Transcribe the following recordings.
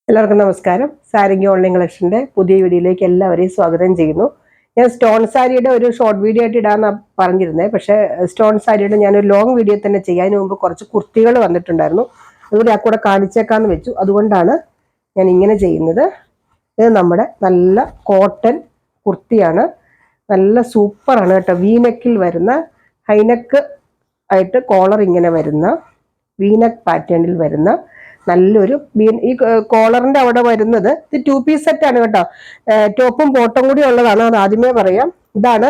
എല്ലാവർക്കും നമസ്കാരം. സാരിങ് ഓൺലൈൻ കളക്ഷൻ്റെ പുതിയ വീഡിയോയിലേക്ക് എല്ലാവരെയും സ്വാഗതം ചെയ്യുന്നു. ഞാൻ സ്റ്റോൺ സാരിയുടെ ഒരു ഷോർട്ട് വീഡിയോ ആയിട്ട് ഇടാമെന്നാണ് പറഞ്ഞിരുന്നത്. പക്ഷേ സ്റ്റോൺ സാരിയുടെ ഞാനൊരു ലോങ് വീഡിയോ തന്നെ ചെയ്യാൻ മുമ്പ് കുറച്ച് കുർത്തികൾ വന്നിട്ടുണ്ടായിരുന്നു. അതുകൊണ്ട് ആ കൂടെ കാണിച്ചേക്കാമെന്ന് വെച്ചു. അതുകൊണ്ടാണ് ഞാൻ ഇങ്ങനെ ചെയ്യുന്നത്. ഇത് നമ്മുടെ നല്ല കോട്ടൺ കുർത്തിയാണ്. നല്ല സൂപ്പറാണ് കേട്ടോ. വീനെക്കിൽ വരുന്ന ഹൈനെക്ക് ആയിട്ട് കോളർ ഇങ്ങനെ വരുന്ന വീനെക്ക് പാറ്റേണിൽ വരുന്ന നല്ലൊരു ഈ കോളറിന്റെ അവിടെ വരുന്നത് ഇത് 2 പീസ് സെറ്റ് ആണ് കേട്ടോ. ടോപ്പും ബോട്ടം കൂടി ഉള്ളതാണ്. അത് ആദ്യമേ പറയാം. ഇതാണ്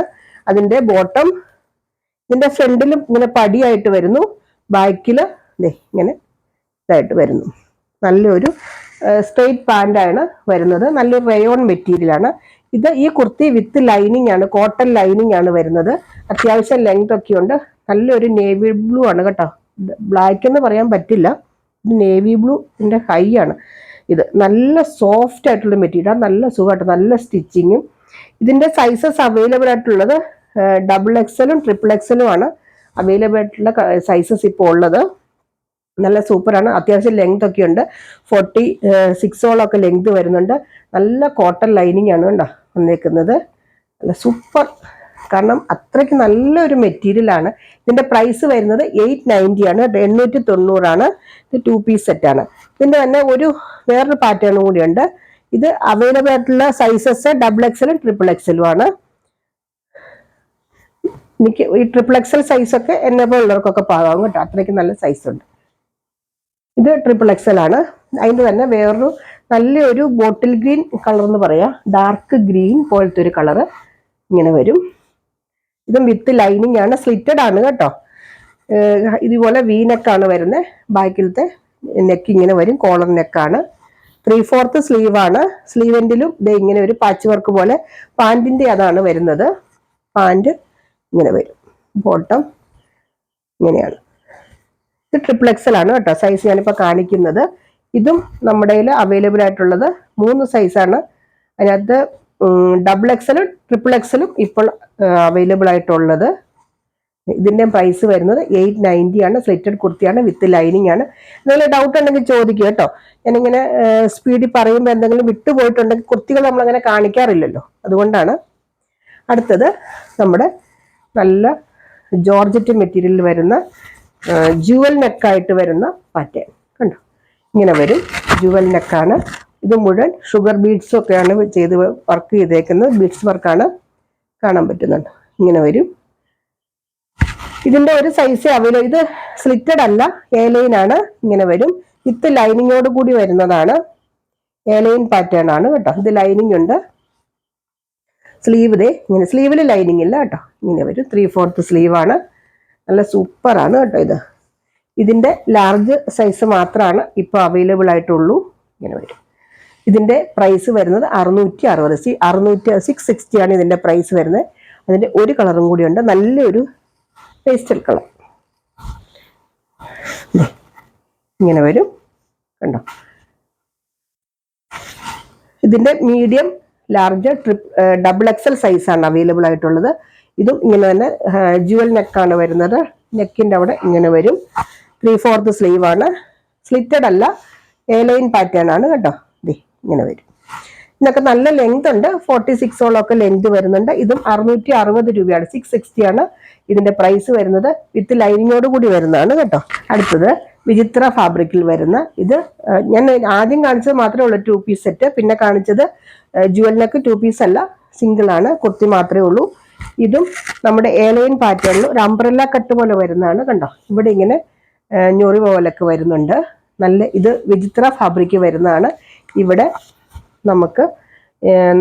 അതിന്റെ ബോട്ടം. ഇതിന്റെ ഫ്രണ്ടിലും ഇങ്ങനെ പടിയായിട്ട് വരുന്നു, ബാക്കില് ഇങ്ങനെ ഇതായിട്ട് വരുന്നു. നല്ലൊരു സ്ട്രെയിറ്റ് പാൻ്റാണ് വരുന്നത്. നല്ലൊരു റയോൺ മെറ്റീരിയലാണ് ഇത്. ഈ കുർത്തി വിത്ത് ലൈനിങ് ആണ്, കോട്ടൺ ലൈനിങ് ആണ് വരുന്നത്. അത്യാവശ്യം ലെങ്ത് ഒക്കെ ഉണ്ട്. നല്ലൊരു നേവി ബ്ലൂ ആണ് കേട്ടോ. ബ്ലാക്ക് എന്ന് പറയാൻ പറ്റില്ല, നേവി ബ്ലൂന്റെ ഹൈ ആണ് ഇത്. നല്ല സോഫ്റ്റ് ആയിട്ടുള്ള മെറ്റീരിയൽ, നല്ല സുഖമായിട്ട്, നല്ല സ്റ്റിച്ചിങ്ങും. ഇതിന്റെ സൈസസ് അവൈലബിൾ ആയിട്ടുള്ളത് XXL, XXL ആണ് അവൈലബിൾ ആയിട്ടുള്ള സൈസസ് ഇപ്പോൾ ഉള്ളത്. നല്ല സൂപ്പറാണ്. അത്യാവശ്യം ലെങ്ത് ഒക്കെ ഉണ്ട്. 46 ലെങ്ത് വരുന്നുണ്ട്. നല്ല കോട്ടൺ ലൈനിങ് ആണ് കേട്ടോ വന്നേക്കുന്നത്. നല്ല സൂപ്പർ, കാരണം അത്രയ്ക്ക് നല്ലൊരു മെറ്റീരിയലാണ്. ഇതിന്റെ പ്രൈസ് വരുന്നത് 890 ആണ്, 890 ആണ്. ഇത് 2 പീസ് സെറ്റ് ആണ്. ഇതിന്റെ തന്നെ വേറൊരു പാറ്റേണും കൂടിയുണ്ട്. ഇത് അവൈലബിൾ ആയിട്ടുള്ള സൈസസ് XXL, XXL ആണ്. എനിക്ക് ഈ XXL സൈസൊക്കെ എന്നെ പോലുള്ളവർക്കൊക്കെ പാകാവും കേട്ടോ. അത്രയ്ക്ക് നല്ല സൈസ് ഉണ്ട്. ഇത് XXL ആണ്. അതിന്റെ തന്നെ വേറൊരു നല്ലൊരു ബോട്ടിൽ ഗ്രീൻ കളർ എന്ന് പറയാം, ഡാർക്ക് ഗ്രീൻ പോലത്തെ ഒരു കളറ് ഇങ്ങനെ വരും. ഇതും വിത്ത് ലൈനിങ് ആണ്, സ്ലിറ്റഡ് ആണ് കേട്ടോ. ഇതുപോലെ വീനെക്കാണ് വരുന്നത്. ബാക്കിലത്തെ നെക്ക് ഇങ്ങനെ വരും, കോളർ നെക്കാണ്. 3/4 സ്ലീവ് ആണ്. സ്ലീവെന്റിലും ഇത് ഇങ്ങനെ ഒരു പാച്ച് വർക്ക് പോലെ പാൻറ്റിന്റെ അതാണ് വരുന്നത്. പാൻറ് ഇങ്ങനെ വരും, ബോട്ടം ഇങ്ങനെയാണ്. ഇത് XXL ആണ് കേട്ടോ സൈസ് ഞാനിപ്പോൾ കാണിക്കുന്നത്. ഇതും നമ്മുടെ കയ്യിൽ അവൈലബിൾ ആയിട്ടുള്ളത് 3 സൈസാണ്. അതിനകത്ത് XXL, XXL ഇപ്പോൾ അവൈലബിൾ ആയിട്ടുള്ളത്. ഇതിന്റെ പ്രൈസ് വരുന്നത് 890 ആണ്. സ്ലിറ്റഡ് കുർത്തിയാണ്, വിത്ത് ലൈനിങ് ആണ്. എന്തെങ്കിലും ഡൗട്ട് ഉണ്ടെങ്കിൽ ചോദിക്കുക കേട്ടോ. ഞാനിങ്ങനെ സ്പീഡിൽ പറയുമ്പോൾ എന്തെങ്കിലും വിട്ടുപോയിട്ടുണ്ടെങ്കിൽ കുർത്തികൾ നമ്മളങ്ങനെ കാണിക്കാറില്ലല്ലോ, അതുകൊണ്ടാണ്. അടുത്തത് നമ്മുടെ നല്ല ജോർജറ്റ് മെറ്റീരിയലിൽ വരുന്ന ജുവൽ നെക്കായിട്ട് വരുന്ന പാറ്റേൺ കണ്ടോ. ഇങ്ങനെ വരും, ജുവൽ നെക്കാണ്. ഇത് മുഴുവൻ ഷുഗർ ബീഡ്സും ഒക്കെയാണ് ചെയ്ത് വർക്ക് ചെയ്തേക്കുന്നത്. ബീഡ്സ് വർക്കാണ്, കാണാൻ പറ്റുന്നുണ്ട്. ഇങ്ങനെ വരും. ഇതിന്റെ ഒരു സൈസ് അവൈലബിൾ. ഇത് സ്ലിറ്റഡ് അല്ല, എലൈൻ ആണ്. ഇങ്ങനെ വരും, വിത്ത് ലൈനിങ്ങോട് കൂടി വരുന്നതാണ്. എലൈൻ പാറ്റേൺ ആണ് കേട്ടോ. ഇത് ലൈനിങ് ഉണ്ട്. സ്ലീവ് ഇങ്ങനെ, സ്ലീവിൽ ലൈനിങ് ഇല്ല കേട്ടോ. ഇങ്ങനെ വരും. 3/4 സ്ലീവ് ആണ്. നല്ല സൂപ്പറാണ് കേട്ടോ ഇത്. ഇതിന്റെ ലാർജ് സൈസ് മാത്രമാണ് ഇപ്പോൾ അവൈലബിൾ ആയിട്ടുള്ളൂ. ഇങ്ങനെ വരും. ഇതിന്റെ പ്രൈസ് വരുന്നത് 660, 660 ആണ് ഇതിന്റെ പ്രൈസ് വരുന്നത്. അതിന്റെ ഒരു കളറും കൂടി ഉണ്ട്, നല്ലൊരു പേസ്റ്റൽ കളർ. ഇങ്ങനെ വരും കണ്ടോ. ഇതിന്റെ മീഡിയം, ലാർജ്, XXL സൈസാണ് അവൈലബിൾ ആയിട്ടുള്ളത്. ഇതും ഇങ്ങനെ തന്നെ ജുവൽ നെക്കാണ് വരുന്നത്. നെക്കിന്റെ അവിടെ ഇങ്ങനെ വരും. 3/4 സ്ലീവ് ആണ്. സ്ലിറ്റഡ് അല്ല, എലൈൻ പാറ്റേൺ ആണ് കേട്ടോ. ഇങ്ങനെ വരും. ഇതിനൊക്കെ നല്ല ലെങ്ത് ഉണ്ട്. 46 ലെങ്ത് വരുന്നുണ്ട്. ഇതും 660 രൂപയാണ്. 660 ആണ് ഇതിന്റെ പ്രൈസ് വരുന്നത്. വിത്ത് ലൈനിങ്ങോട് കൂടി വരുന്നതാണ് കേട്ടോ. അടുത്തത് വിചിത്ര ഫാബ്രിക്കിൽ വരുന്ന ഇത്. ഞാൻ ആദ്യം കാണിച്ചത് മാത്രമേ ഉള്ളൂ 2 പീസ് സെറ്റ്. പിന്നെ കാണിച്ചത് ജുവൽ നെക്ക് 2 പീസ് അല്ല, സിംഗിൾ ആണ്, കുർത്തി മാത്രമേ ഉള്ളൂ. ഇതും നമ്മുടെ എലൈൻ പാറ്റേണിൽ ഒരു അംബ്രല്ല കട്ട് പോലെ വരുന്നതാണ് കണ്ടോ. ഇവിടെ ഇങ്ങനെ ഞൊറി പോലൊക്കെ വരുന്നുണ്ട്. നല്ല ഇത് വിചിത്ര ഫാബ്രിക് വരുന്നതാണ്. ഇവിടെ നമുക്ക്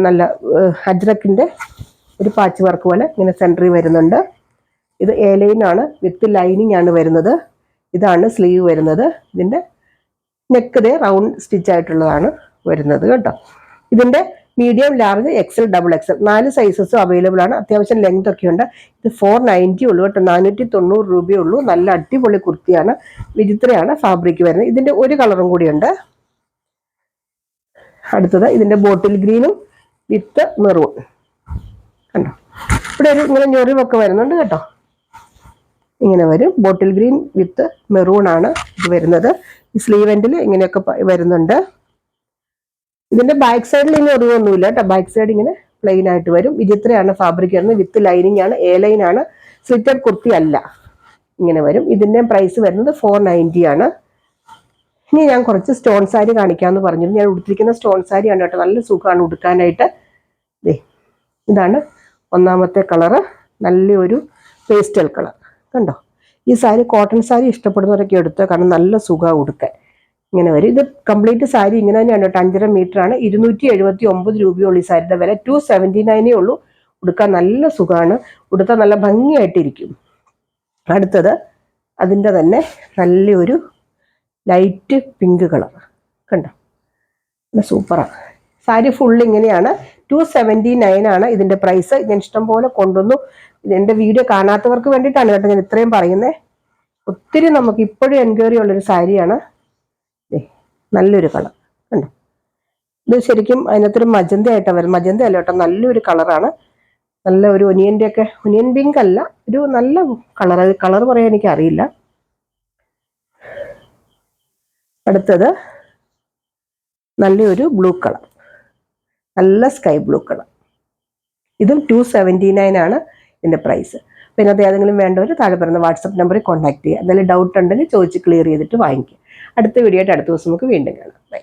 നല്ല അജ്രക്കിന്റെ ഒരു പാച്ച് വർക്ക് പോലെ ഇങ്ങനെ സെൻറ്ററിൽ വരുന്നുണ്ട്. ഇത് എലൈൻ ആണ്, വിത്ത് ലൈനിങ് ആണ് വരുന്നത്. ഇതാണ് സ്ലീവ് വരുന്നത്. ഇതിന്റെ നെക്ക് റൗണ്ട് സ്റ്റിച്ച് ആയിട്ടുള്ളതാണ് വരുന്നത് കേട്ടോ. ഇതിന്റെ മീഡിയം, ലാർജ്, XL, XXL 4 സൈസസും അവൈലബിൾ ആണ്. അത്യാവശ്യം ലെങ്ത് ഒക്കെ ഉണ്ട്. ഇത് 490 ഉള്ളൂ കേട്ടോ, 490 രൂപയേ ഉള്ളൂ. നല്ല അടിപൊളി കുർത്തിയാണ്. വിചിത്രയാണ് ഫാബ്രിക് വരുന്നത്. ഇതിന്റെ ഒരു കളറും കൂടിയുണ്ട്. അടുത്തത് ഇതിന്റെ ബോട്ടിൽ ഗ്രീനും വിത്ത് മെറൂൺ കണ്ടോ. ഇവിടെ ഇങ്ങനെ ഞൊറിവൊക്കെ വരുന്നുണ്ട് കേട്ടോ. ഇങ്ങനെ വരും. ബോട്ടിൽ ഗ്രീൻ വിത്ത് മെറൂൺ ആണ് ഇത് വരുന്നത്. ഈ സ്ലീവ് എൻഡിൽ ഇങ്ങനെയൊക്കെ വരുന്നുണ്ട്. ഇതിന്റെ ബാക്ക് സൈഡിൽ ഇനി ഒന്നുമില്ല കേട്ടോ. ബാക്ക് സൈഡ് ഇങ്ങനെ പ്ലെയിൻ ആയിട്ട് വരും. വിചിത്രയാണ് ഫാബ്രിക് വരുന്നത്. വിത്ത് ലൈനിങ് ആണ്, എ ലൈൻ ആണ്, സ്ലിറ്റഡ് കുർത്തി അല്ല. ഇങ്ങനെ വരും. ഇതിന്റെ പ്രൈസ് വരുന്നത് 490 ആണ്. ഇനി ഞാൻ കുറച്ച് സ്റ്റോൺ സാരി കാണിക്കാമെന്ന് പറഞ്ഞിരുന്നു. ഞാൻ ഉടുത്തിരിക്കുന്ന സ്റ്റോൺ സാരിയാണ് കേട്ടോ. നല്ല സുഖമാണ് ഉടുക്കാനായിട്ട്. ഇതാണ് ഒന്നാമത്തെ കളറ്. നല്ലൊരു പേസ്റ്റൽ കളർ കണ്ടോ. ഈ സാരി കോട്ടൺ സാരി ഇഷ്ടപ്പെടുന്നവരൊക്കെ എടുത്തോ, കാരണം നല്ല സുഖമാണ് ഉടുക്കാൻ. ഇങ്ങനെ വരും. ഇത് കംപ്ലീറ്റ് സാരി ഇങ്ങനെ തന്നെയാണ് കേട്ടോ. 5.5 മീറ്റർ ആണ്. 279 രൂപയുള്ളൂ ഈ സാരിയുടെ വില. 279 ഉള്ളൂ. ഉടുക്കാൻ നല്ല സുഖമാണ്. ഉടുത്താൽ നല്ല ഭംഗിയായിട്ടിരിക്കും. അടുത്തത് അതിൻ്റെ തന്നെ നല്ലൊരു ലൈറ്റ് പിങ്ക് കളർ കണ്ടോ. സൂപ്പറാണ്. സാരി ഫുൾ ഇങ്ങനെയാണ്. 279 ആണ് ഇതിന്റെ പ്രൈസ്. ഞാൻ ഇഷ്ടം പോലെ കൊണ്ടുവന്നു. എൻ്റെ വീഡിയോ കാണാത്തവർക്ക് വേണ്ടിയിട്ടാണ് കേട്ടോ ഞാൻ ഇത്രയും പറയുന്നത്. ഒത്തിരി നമുക്ക് ഇപ്പോഴും എൻക്വയറി ഉള്ളൊരു സാരിയാണ്. നല്ലൊരു കളർ കണ്ടോ. ഇത് ശരിക്കും അതിനകത്തൊരു മജന്ത ആയിട്ടാണ് വരുന്നത്. മജന്ത അല്ല കേട്ടോ, നല്ലൊരു കളറാണ്. നല്ല ഒരു ഒനിയൻ്റെ ഒക്കെ, ഒനിയൻ പിങ്ക് അല്ല, ഒരു നല്ല കളർ. അത് കളർ പറയാൻ എനിക്ക് അറിയില്ല. അടുത്തത് നല്ലൊരു ബ്ലൂ കളർ, നല്ല സ്കൈ ബ്ലൂ കളർ. ഇതും 279 ആണ് ഇതിൻ്റെ പ്രൈസ്. പിന്നെ അത് ഏതെങ്കിലും വേണ്ടവർ താഴെ പറയുന്ന വാട്സപ്പ് നമ്പറിൽ കോൺടാക്ട് ചെയ്യുക. എന്തെങ്കിലും ഡൗട്ട് ഉണ്ടെങ്കിൽ ചോദിച്ച് ക്ലിയർ ചെയ്തിട്ട് വാങ്ങിക്കുക. അടുത്ത വീഡിയോ ആയിട്ട് അടുത്ത ദിവസം നമുക്ക് വീണ്ടും കാണാം. ബൈ.